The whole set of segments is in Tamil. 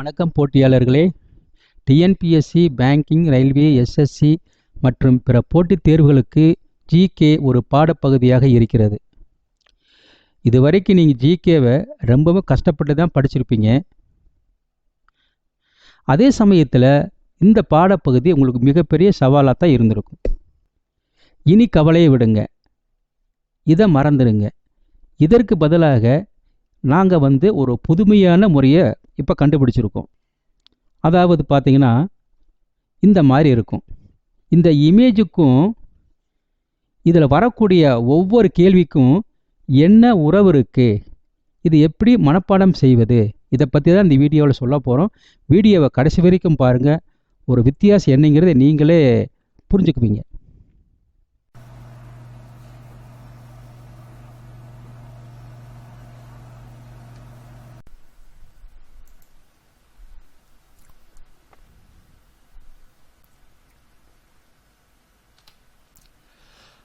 வணக்கம் போட்டியாளர்களே. டிஎன்பிஎஸ்சி, பேங்கிங், ரயில்வே, எஸ்எஸ்சி மற்றும் பிற போட்டித் தேர்வுகளுக்கு ஜிகே ஒரு பாடப்பகுதியாக இருக்கிறது. இதுவரைக்கும் நீங்கள் ஜிகேவை ரொம்பவும் கஷ்டப்பட்டு தான் படிச்சிருப்பீங்க. அதே சமயத்தில் இந்த பாடப்பகுதி உங்களுக்கு மிகப்பெரிய சவாலாக தான் இருந்திருக்கும். இனி கவலையை விடுங்க, இதை மறந்துடுங்க. இதற்கு பதிலாக நாங்கள் ஒரு புதுமையான முறையை இப்போ கண்டுபிடிச்சிருக்கோம். அதாவது பார்த்தீங்கன்னா இந்த மாதிரி இருக்கும். இந்த இமேஜுக்கும் இதில் வரக்கூடிய ஒவ்வொரு கேள்விக்கும் என்ன உறவு இருக்குது, இது எப்படி மனப்பாடம் செய்வது, இதை பற்றி தான் இந்த வீடியோவில் சொல்ல போகிறோம். வீடியோவை கடைசி வரைக்கும் பாருங்கள். ஒரு வித்தியாசம் என்னங்கிறத நீங்களே புரிஞ்சுக்குவீங்க.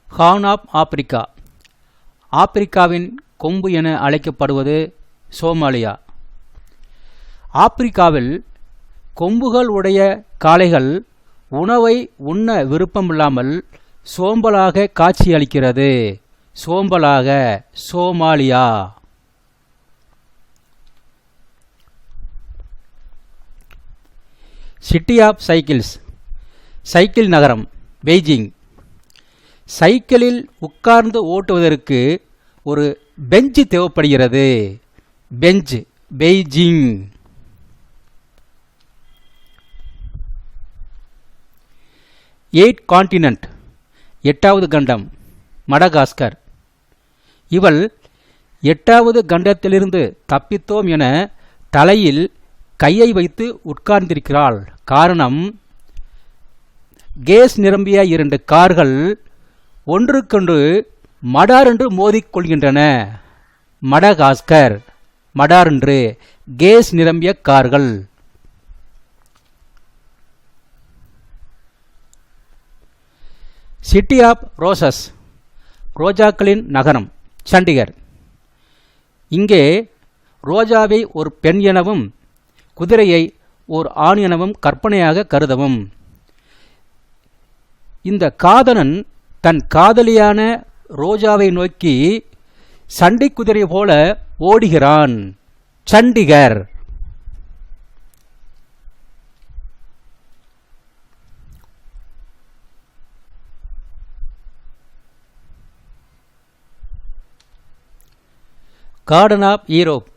Horn of Africa. ஆப்பிரிக்காவின் கொம்பு என அழைக்கப்படுவது சோமாலியா. ஆப்பிரிக்காவில் கொம்புகள் உடைய காளைகள் உணவை உண்ண விருப்பமில்லாமல் சோம்பலாக காட்சியளிக்கிறது. சோம்பலாக, Somalia. City of cycles. Cycle நகரம் பெய்ஜிங். சைக்கிளில் உட்கார்ந்து ஓட்டுவதற்கு ஒரு பெஞ்ச் தேவைப்படுகிறது. Bench, Beijing. எயிட் கான்டினென்ட், 8வது கண்டம் மடகாஸ்கர். இவள் 8வது கண்டத்திலிருந்து தப்பித்தோம் என தலையில் கையை வைத்து உட்கார்ந்திருக்கிறாள். காரணம், கேஸ் நிரம்பிய 2 கார்கள் ஒன்றுக்கொன்று மடாரென்று மோதிக்கொள்கின்றன. மடகாஸ்கர், மடாரென்று, கேஸ் நிரம்பிய கார்கள். சிட்டி ஆஃப் ரோசஸ், ரோஜாக்களின் நகரம் சண்டிகர். இங்கே ரோஜாவை ஒரு பெண் எனவும் குதிரையை ஒரு ஆண் எனவும் கற்பனையாக கருதவும். இந்த காதலன் தன் காதலியான ரோஜாவை நோக்கி சண்டை குதிரை போல ஓடுகிறான். Chandigarh. Garden of Europe.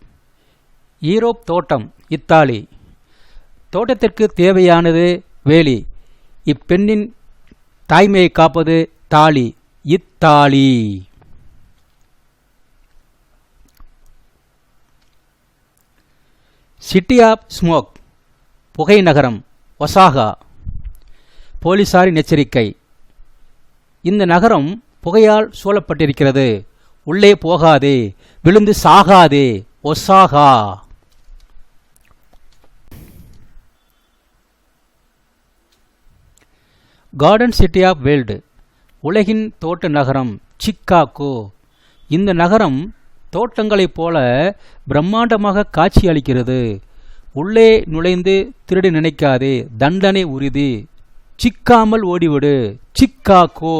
Europe தோட்டம் இத்தாலி. தோட்டத்திற்கு தேவையானது வேலி. இப்பெண்ணின் தாய்மையை காப்பது தாலி, இத்தாலி. சிட்டி ஆஃப் ஸ்மோக், புகை நகரம் ஒசாகா. போலீசாரின் எச்சரிக்கை. இந்த நகரம் புகையால் சூழப்பட்டிருக்கிறது. உள்ளே போகாதே, விழுந்து சாகாதே. Osaka. Garden city of world, உலகின் தோட்ட நகரம் சிக்காகோ. இந்த நகரம் தோட்டங்களைப் போல பிரம்மாண்டமாக காட்சி அளிக்கிறது. உள்ளே நுழைந்து திருட நினைக்காதே, தண்டனை உறுதி. சிக்காமல் ஓடிவிடு. சிக்காகோ.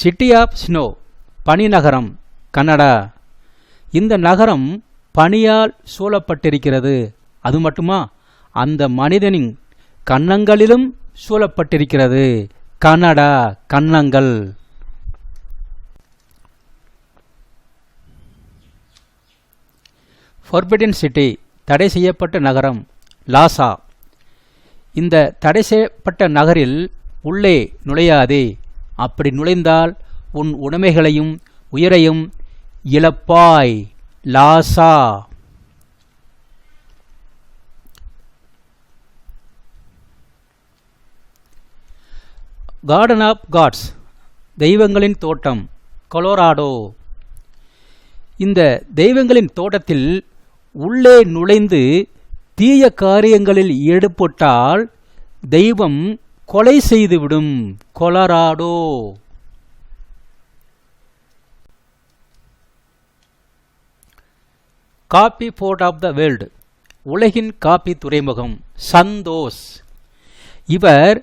சிட்டி ஆஃப் ஸ்னோ, பனி நகரம் கனடா. இந்த நகரம் பனியால் சூழப்பட்டிருக்கிறது. அது மட்டுமா, அந்த மனிதனின் கன்னங்களிலும் சூழப்பட்டிருக்கிறது. கனடா, கன்னங்கள். ஃபோர்பிடன் சிட்டி, தடை செய்யப்பட்ட நகரம் லாசா. இந்த தடை செய்யப்பட்ட நகரில் உள்ளே நுழையாதே. அப்படி நுழைந்தால் உன் உடைமைகளையும் உயிரையும் இழப்பாய். லாசா. கார்டன் ஆஃப் காட்ஸ், தெய்வங்களின் தோட்டம் கொலோராடோ. இந்த தெய்வங்களின் தோட்டத்தில் உள்ளே நுழைந்து தீய காரியங்களில் ஈடுபட்டால் தெய்வம் கொலை செய்துவிடும். Colorado. Coffee port of the world, உலகின் காபி துறைமுகம் சந்தோஷ். இவர்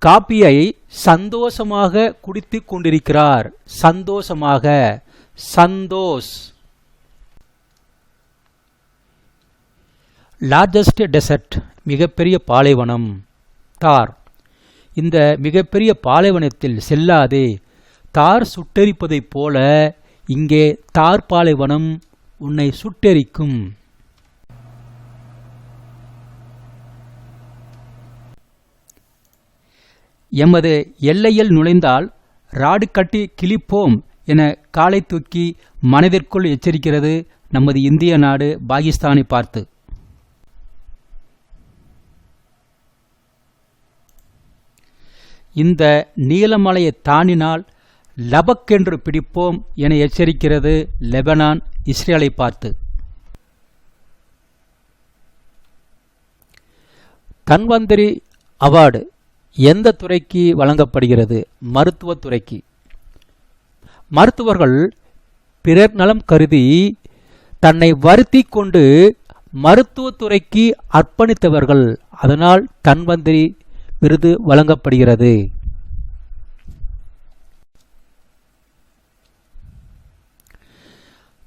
காபியை சந்தோஷமாக குடித்துக் கொண்டிருக்கிறார். சந்தோஷமாக, சந்தோஷ். லார்ஜஸ்ட் டெசர்ட், மிகப்பெரிய பாலைவனம் தார். இந்த மிகப்பெரிய பாலைவனத்தில் செல்லாதே, தார் சுட்டெரிப்பதைப் போல இங்கே தார் பாலைவனம் உன்னை சுட்டெரிக்கும். எமது எல்லையில் நுழைந்தால் ராடு கட்டி கிழிப்போம் என காலை தூக்கி மனதிற்குள் எச்சரிக்கிறது நமது இந்திய நாடு பாகிஸ்தானை பார்த்து. இந்த நீலமலையை தாண்டினால் லபக்கென்று பிடிப்போம் என எச்சரிக்கிறது லெபனான் இஸ்ரேலை பார்த்து. தன்வந்திரி அவார்டு எந்த துறைக்கு வழங்கப்படுகிறது? மருத்துவத்துறைக்கு. மருத்துவர்கள் பிறர் நலம் கருதி தன்னை வருத்தி கொண்டு மருத்துவத்துறைக்கு அர்ப்பணித்தவர்கள். அதனால் தன்வந்திரி விருது வழங்கப்படுகிறது.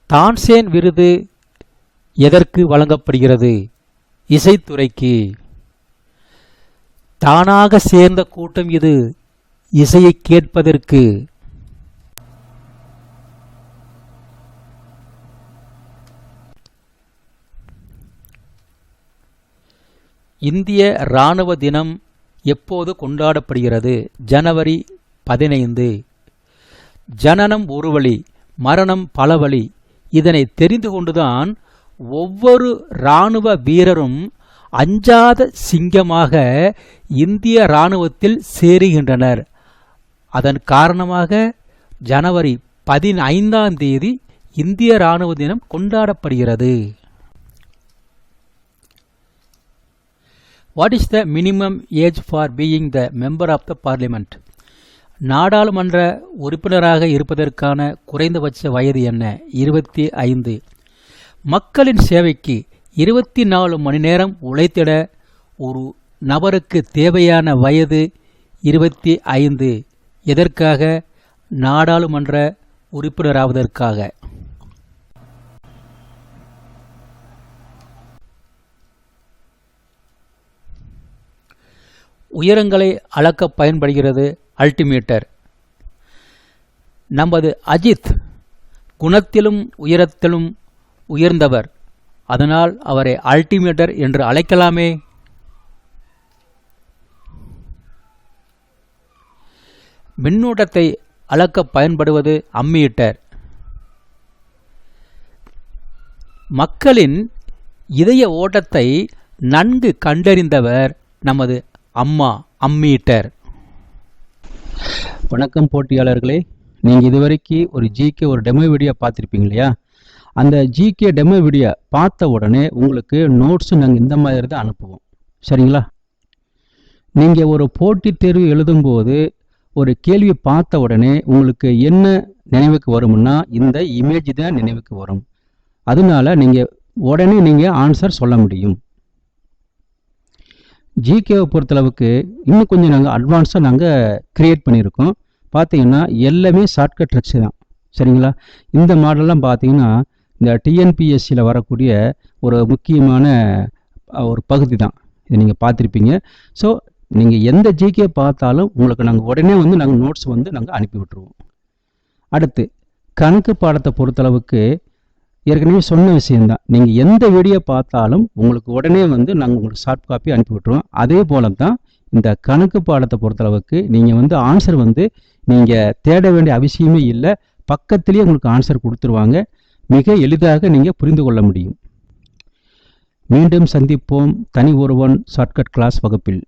தான்சேன் விருது எதற்கு வழங்கப்படுகிறது? இசைத்துறைக்கு. தானாக சேர்ந்த கூட்டம் இது இசையை கேட்பதற்கு. இந்திய இராணுவ தினம் எப்போது கொண்டாடப்படுகிறது? ஜனவரி 15. ஜனனம் ஒரு வழி, மரணம் பல வழி. இதனை தெரிந்து கொண்டுதான் ஒவ்வொரு இராணுவ வீரரும் அஞ்சாத சிங்கமாக இந்திய இராணுவத்தில் சேருகின்றனர். அதன் காரணமாக ஜனவரி 15 இந்திய இராணுவ தினம் கொண்டாடப்படுகிறது. What is the minimum age for being the member of the parliament? நாடாளுமன்ற உறுப்பினராக இருப்பதற்கான குறைந்தபட்ச வயது என்ன? 25. மக்களின் சேவைக்கு 24 மணி நேரம் உழைத்திட ஒரு நபருக்கு தேவையான வயது 25. எதற்காக? நாடாளுமன்ற உறுப்பினராவதற்காக. உயரங்களை அளக்க பயன்படுகிறது அல்டிமீட்டர். நமது அஜித் குணத்திலும் உயரத்திலும் உயர்ந்தவர். அதனால் அவரை அல்டிமீட்டர் என்று அழைக்கலாமே. மின்னூட்டத்தை அளக்க பயன்படுவது அம்மீட்டர். மக்களின் இதய ஓட்டத்தை நன்கு கண்டறிந்தவர் நமது அம்மா, அம்மீட்டர். வணக்கம் போட்டியாளர்களே, நீங்கள் இதுவரைக்கும் ஒரு ஜிகே ஒரு டெமோ வீடியோ பார்த்துருப்பீங்க இல்லையா? அந்த ஜிகே டெமோ வீடியோ பார்த்த உடனே உங்களுக்கு நோட்ஸு நாங்கள் இந்த மாதிரி தான் அனுப்புவோம். சரிங்களா? நீங்கள் ஒரு போட்டித் தேர்வு எழுதும்போது ஒரு கேள்வி பார்த்த உடனே உங்களுக்கு என்ன நினைவுக்கு வரும்னா இந்த இமேஜ் தான் நினைவுக்கு வரும். அதனால உடனே நீங்கள் ஆன்சர் சொல்ல முடியும். ஜிகேவை பொறுத்தளவுக்கு இன்னும் கொஞ்சம் நாங்கள் அட்வான்ஸாக நாங்கள் க்ரியேட் பண்ணியிருக்கோம். பார்த்தீங்கன்னா எல்லாமே ஷார்ட்கட் ட்ரிக்ஸ் தான். சரிங்களா? இந்த மாடல்லாம் பார்த்தீங்கன்னா இந்த டிஎன்பிஎஸ்சியில் வரக்கூடிய ஒரு முக்கியமான ஒரு பகுதி தான். இதை நீங்கள் பார்த்துருப்பீங்க. ஸோ நீங்கள் எந்த ஜிகே பார்த்தாலும் உங்களுக்கு நாங்கள் உடனே நாங்கள் நோட்ஸ் நாங்கள் அனுப்பி விட்டுருவோம். அடுத்து கணக்கு பாடத்தை பொறுத்தளவுக்கு ஏற்கனவே சொன்ன விஷயந்தான். நீங்கள் எந்த வீடியோ பார்த்தாலும் உங்களுக்கு உடனே நாங்கள் உங்களுக்கு சாஃப்ட் காப்பி அனுப்பி விட்டுருவோம். அதே போல தான் இந்த கணக்கு பாடத்தை பொறுத்தளவுக்கு நீங்கள் ஆன்சர் நீங்கள் தேட வேண்டிய அவசியமே இல்லை. பக்கத்திலேயே உங்களுக்கு ஆன்சர் கொடுத்துருவாங்க. மிக எளிதாக நீங்கள் புரிந்து கொள்ள முடியும். மீண்டும் சந்திப்போம் தனி ஒருவன் ஷார்ட்கட் கிளாஸ் வகுப்பில்.